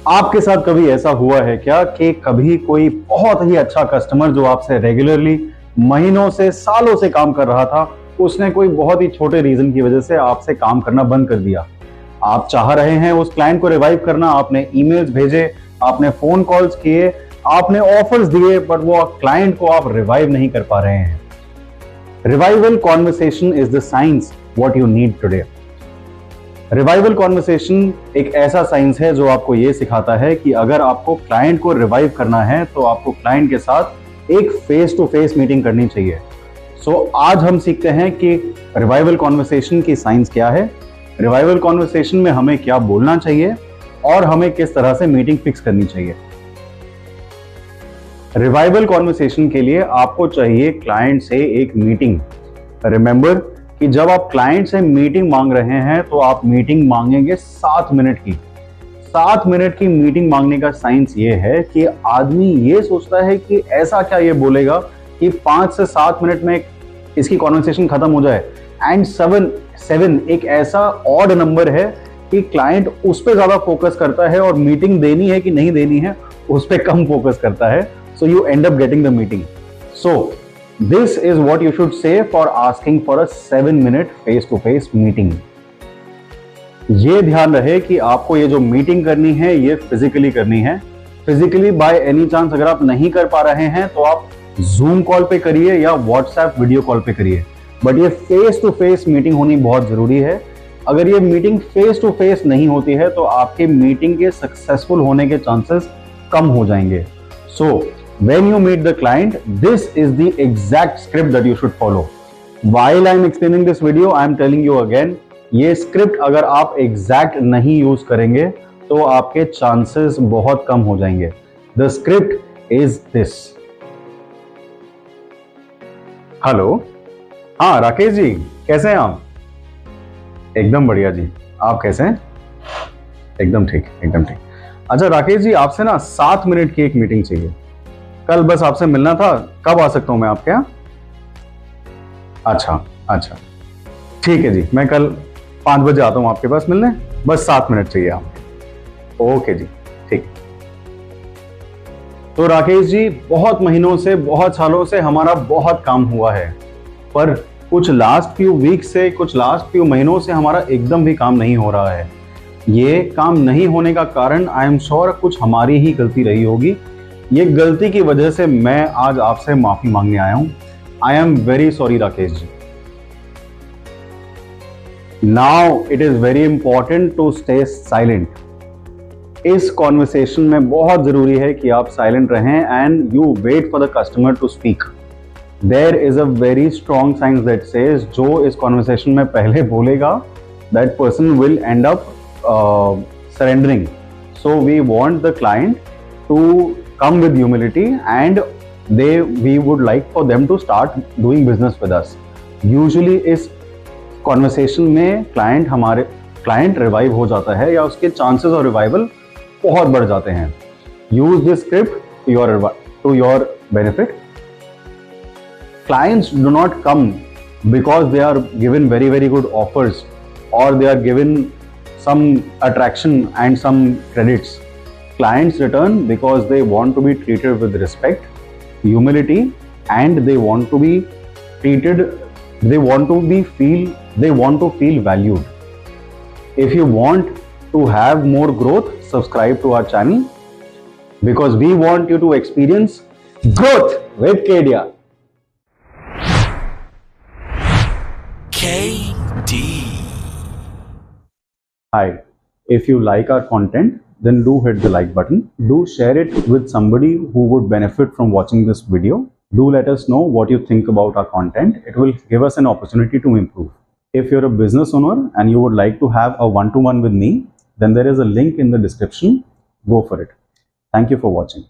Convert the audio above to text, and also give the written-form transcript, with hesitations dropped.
आपके साथ कभी ऐसा हुआ है क्या कि कभी कोई बहुत ही अच्छा कस्टमर जो आपसे रेगुलरली महीनों से सालों से काम कर रहा था, उसने कोई बहुत ही छोटे रीजन की वजह से आपसे काम करना बंद कर दिया। आप चाह रहे हैं उस क्लाइंट को रिवाइव करना, आपने ईमेल्स भेजे, आपने फोन कॉल्स किए, आपने ऑफर्स दिए, बट वो क्लाइंट को आप रिवाइव नहीं कर पा रहे हैं। Revival conversation is the science what you need today. Revival conversation एक ऐसा साइंस है जो आपको यह सिखाता है कि अगर आपको क्लाइंट को रिवाइव करना है तो आपको क्लाइंट के साथ एक फेस टू फेस मीटिंग करनी चाहिए। आज हम सीखते हैं कि रिवाइवल कॉन्वर्सेशन की साइंस क्या है, रिवाइवल कॉन्वर्सेशन में हमें क्या बोलना चाहिए और हमें किस तरह से मीटिंग फिक्स करनी चाहिए। रिवाइवल कॉन्वर्सेशन के लिए आपको चाहिए क्लाइंट से एक मीटिंग। रिमेंबर कि जब आप क्लाइंट से मीटिंग मांग रहे हैं तो आप मीटिंग मांगेंगे 7 मिनट की। 7 मिनट की मीटिंग मांगने का साइंस ये है कि आदमी ये सोचता है कि ऐसा क्या ये बोलेगा कि 5 से 7 मिनट में इसकी कॉन्वर्सेशन खत्म हो जाए। एंड 7 एक ऐसा ऑड नंबर है कि क्लाइंट उस पर ज्यादा फोकस करता है और मीटिंग देनी है कि नहीं देनी है उस पर कम फोकस करता है। So you and up getting the meeting. This is what you should say for asking for a 7-minute face-to-face meeting. ये ध्यान रहे कि आपको ये जो मीटिंग करनी है ये फिजिकली करनी है। फिजिकली बाय एनी चांस अगर आप नहीं कर पा रहे हैं तो आप जूम कॉल पे करिए या व्हाट्सएप वीडियो कॉल पे करिए, बट ये फेस टू फेस मीटिंग होनी बहुत जरूरी है। अगर ये मीटिंग फेस टू फेस नहीं होती है तो आपके मीटिंग के सक्सेसफुल होने के चांसेस कम हो जाएंगे। When you meet the client, this is the exact script that you should follow. While I am explaining this video, I am telling you again, ये script अगर आप exact नहीं यूज करेंगे तो आपके chances बहुत कम हो जाएंगे। The script is this. Hello, हाँ राकेश जी, कैसे हैं आप? एकदम बढ़िया जी, आप कैसे हैं? एकदम ठीक, एकदम ठीक। अच्छा राकेश जी, आपसे ना 7 मिनट की एक मीटिंग चाहिए। कल बस आपसे मिलना था, कब आ सकता हूं मैं आपके यहाँ? अच्छा ठीक है जी, मैं कल 5 बजे आता हूं आपके पास मिलने। बस 7 मिनट चाहिए आपके। ओके जी, ठीक। तो राकेश जी, बहुत महीनों से, बहुत सालों से हमारा बहुत काम हुआ है, पर कुछ लास्ट फ्यू वीक से, कुछ लास्ट फ्यू महीनों से हमारा एकदम भी काम नहीं हो रहा है। ये काम नहीं होने का कारण आई एम श्योर कुछ हमारी ही गलती रही होगी। ये गलती की वजह से मैं आज आपसे माफी मांगने आया हूं। I am very sorry Rakesh ji. Now it is very important to stay silent. इस कॉन्वर्सेशन में बहुत जरूरी है कि आप साइलेंट रहें and you wait for the customer to speak. There is a very strong science that says जो इस कॉन्वर्सेशन में पहले बोलेगा that person will end up surrendering. So we want the client to come with humility and we would like for them to start doing business with us. Usually इस conversation में client revive हो जाता है या उसके chances of revival बहुत बढ़ जाते हैं। Use this script to your benefit. Clients do not come because they are given very, very good offers or they are given some attraction and some credits. Clients return because they want to be treated with respect, humility, and they want to be treated, they want to feel valued. If you want to have more growth, subscribe to our channel because we want you to experience growth with KDR. KD. Hi, if you like our content, then do hit the like button. Do share it with somebody who would benefit from watching this video. Do let us know what you think about our content. It will give us an opportunity to improve. If you're a business owner and you would like to have a one-to-one with me, then there is a link in the description. Go for it. Thank you for watching.